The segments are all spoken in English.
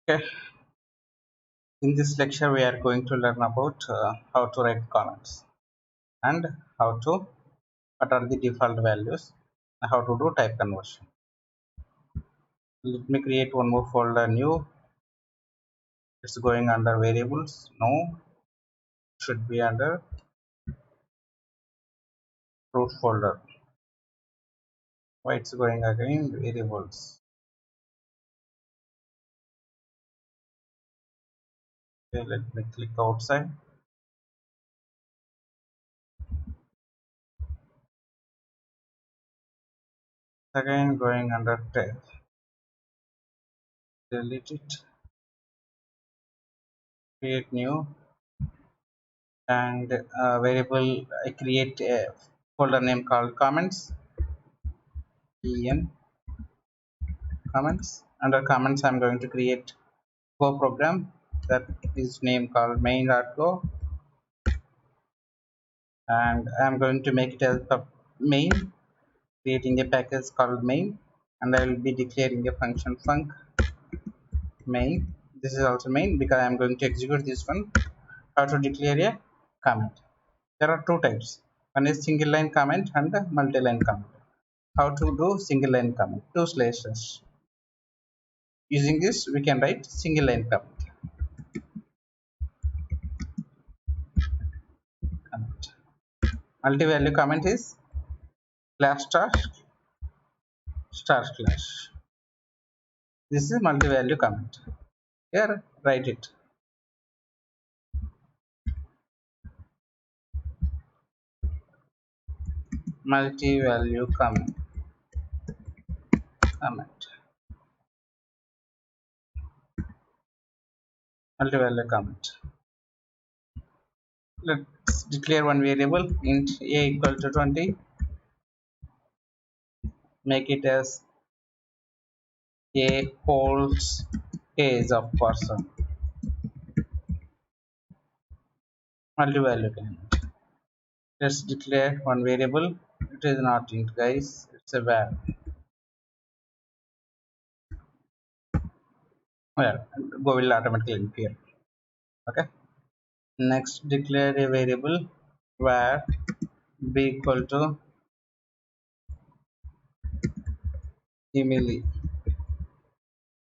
Okay, in this lecture we are going to learn about how to write comments and how to what are the default values and how to do type conversion. Let me create one more folder new. It's going under variables. No, should be under root folder. Why it's going again variables? Okay, let me click outside. Again going under tab. Delete it. Create new and variable. I create a folder name called comments. En comments. Under comments I'm going to create go program that is name called main.go, and I'm going to make it as a main, creating a package called main, and I will be declaring a function func main. This is also main because I'm going to execute this one. How to declare a comment? There are two types. One is single line comment and multi-line comment. How to do single line comment? Two slashes. Using this we can write single line comment. Multi-value comment is slash star star slash. This is multi-value comment. Here, write it. Multi-value comment. Multi-value comment. Let's declare one variable int a equal to 20. Make it as a holds age of person. Multi-value comment. Let's declare one variable. It is not int, guys. It's a var. Well, go will automatically appear. Okay. Next, declare a variable var b equal to Emily,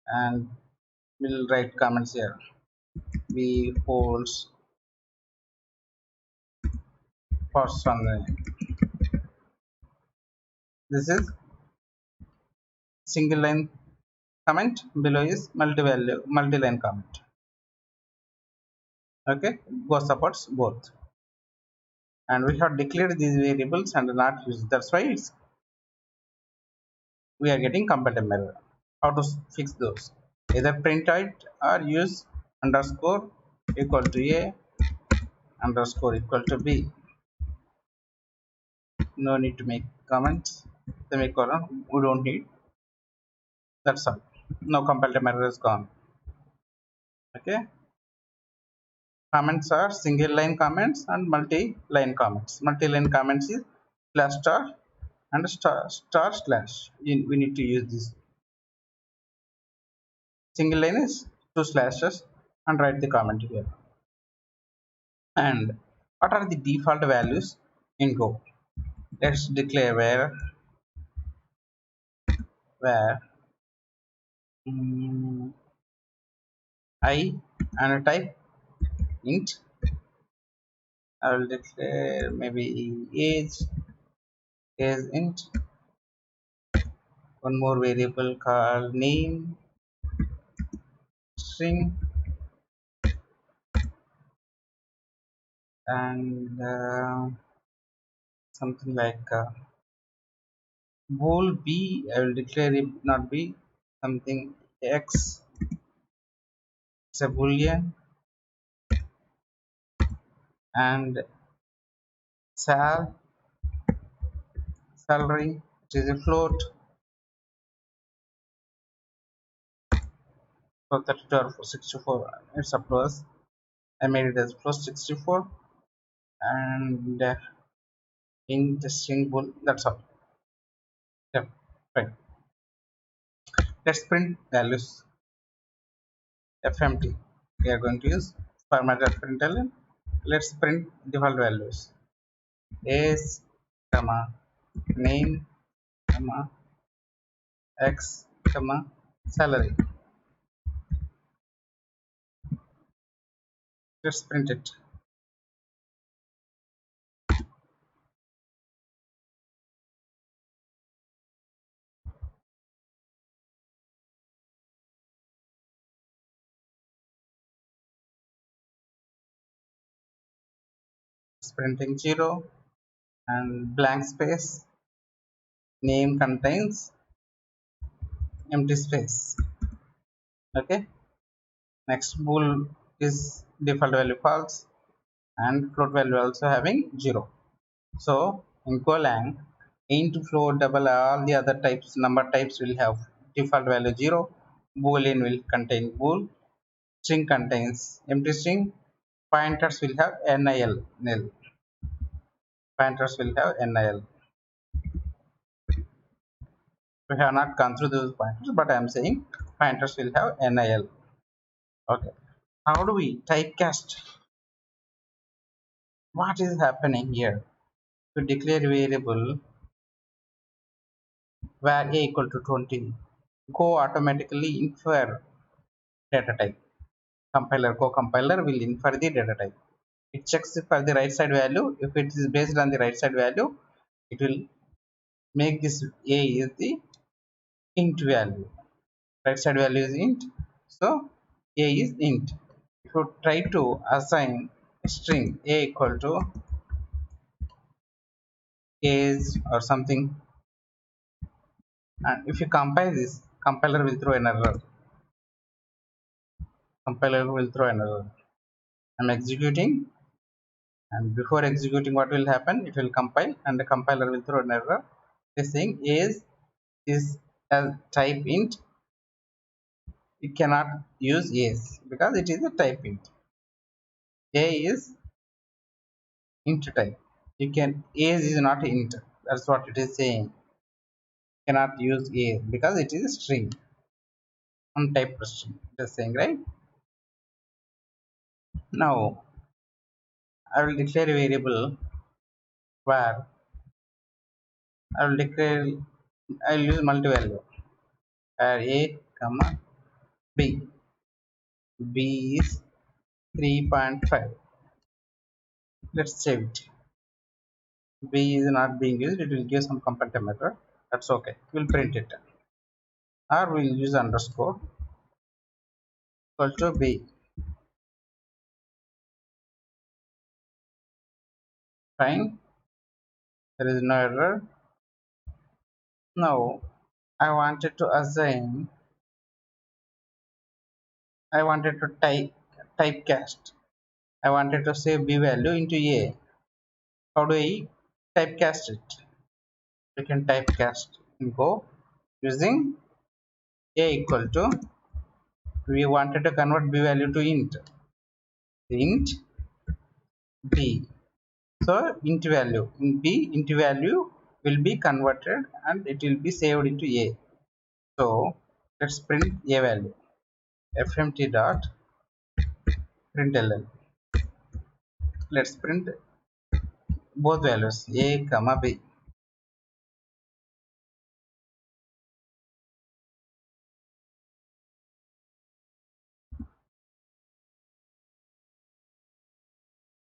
and we'll write comments here. B holds person name. This is single line comment. Below is multi-line comment. Okay, Go supports both, and we have declared these variables and not used. That's why we are getting compatible error. How to fix those? Either print it or use underscore equal to a underscore equal to b. No need to make comments. Semicolon. We don't need. That's all. No compatible error is gone. Okay. Comments are single line comments and multi-line comments. Multi-line comments is slash star and star slash. We need to use this. Single line is two slashes and write the comment here. And what are the default values in Go? Let's declare where I and type int. I will declare maybe age int. One more variable called name string, and something like bool b. I will declare it not b, something x. It's a boolean, and salary, it is a float. So 32 or 64, it's up to us. I made it as plus 64, and in the string bool. That's all. Yeah, fine. Let's print values. fmt. We are going to use formatted println. Let's print default values. Age, comma, name, comma, x, comma, salary. Let's print it. It's printing 0 and blank space. Name contains empty space. Okay. Next bool is default value false and float value also having 0. So in golang, int, float, double, all the other types, number types will have default value 0. Boolean will contain bool. String contains empty string. Pointers will have nil, nil. Pointers will have nil. We have not gone through those pointers, but I am saying pointers will have nil. Okay. How do we typecast? What is happening here? To declare variable var a equal to 20, go automatically infer data type. Compiler, co-compiler will infer the data type. It checks for the right side value. If it is based on the right side value, it will make this a is the int value. Right side value is int, so a is int. If you try to assign string a equal to age or something, and if you compile this, compiler will throw an error. Compiler will throw an error. I'm executing, and before executing, what will happen? It will compile, and the compiler will throw an error. This thing is a type int. It cannot use is because it is a type int. A is int type. You can is not int. That's what it is saying. Cannot use a because it is a string, untyped string. Just saying, right? Now I will declare a variable where I will declare. I will use multi-value where a comma b. B is 3.5. Let's save it. B is not being used. It will give some comparative method. That's okay. We'll print it. Or we'll use underscore equal to B. Fine. There is no error. Now I wanted to assign. I wanted to typecast. I wanted to save B value into A. How do I typecast it? We can typecast in Go using A equal to. We wanted to convert B value to int. Int B. So int value in B, int value will be converted and it will be saved into A. So let's print A value. Fmt dot println. Let's print both values A comma B.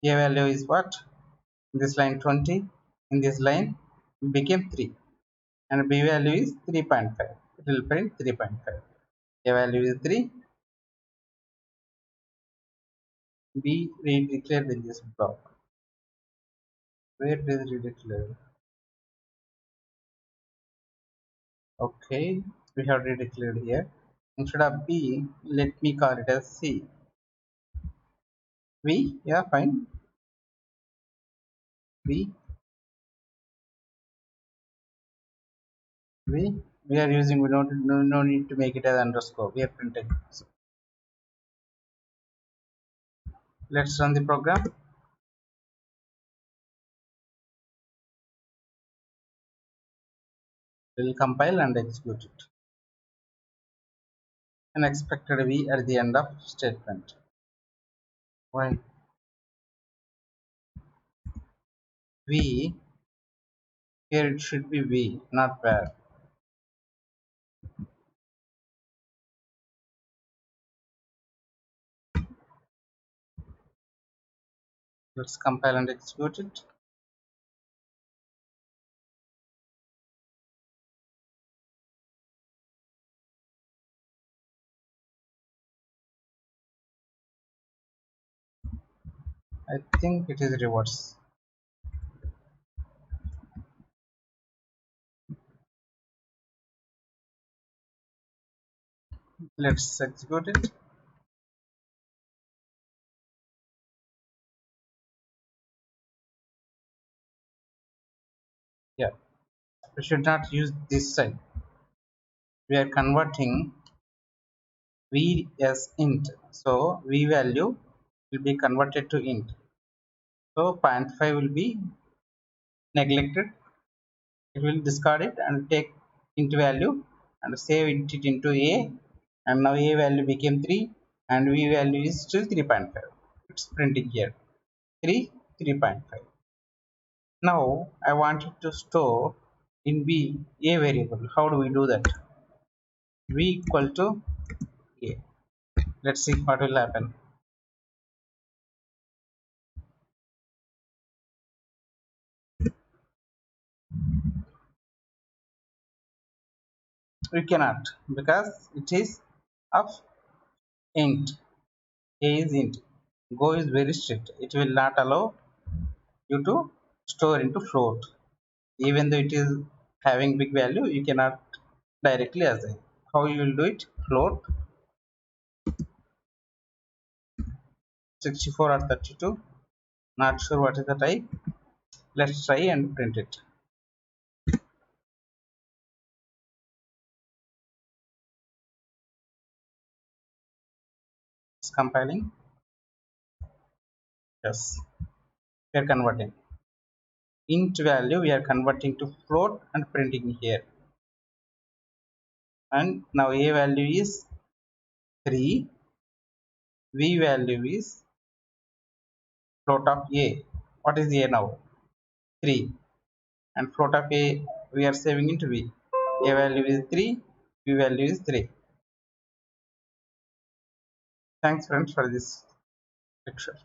A value is what? In this line 20. In this line became 3. And B value is 3.5. It will print 3.5. A value is 3. B redeclared in this block. Where is redeclared? Okay, we have redeclared here. Instead of B, let me call it as C. V, yeah, fine. V, V. We are using, we don't no need to make it as underscore. We are printing. So let's run the program. We'll compile and execute it. unexpected v at the end of statement. Why v? Here it should be v, not where. Let's compile and execute it. I think it is reverse. Let's execute it. Yeah, we should not use this side. We are converting v as int. So v value will be converted to int. So zero point 0.5 will be neglected. It will discard it and take int value and save it into a, and now a value became 3 and v value is still 3.5. It's printing here 3, 3.5. Now I want it to store in b a variable. How do we do that? V equal to a. Let's see what will happen. We cannot, because it is of int. A is int. Go is very strict. It will not allow you to store into float. Even though it is having big value, you cannot directly assign. How you will do it? Float 64 or 32. Not sure what is the type. Let's try and print it. It's compiling. Yes, we are converting. Int value we are converting to float and printing here. And now a value is 3, v value is float of a. What is a now? 3. And float of a we are saving into v. A value is 3, v value is 3. Thanks friends for this lecture.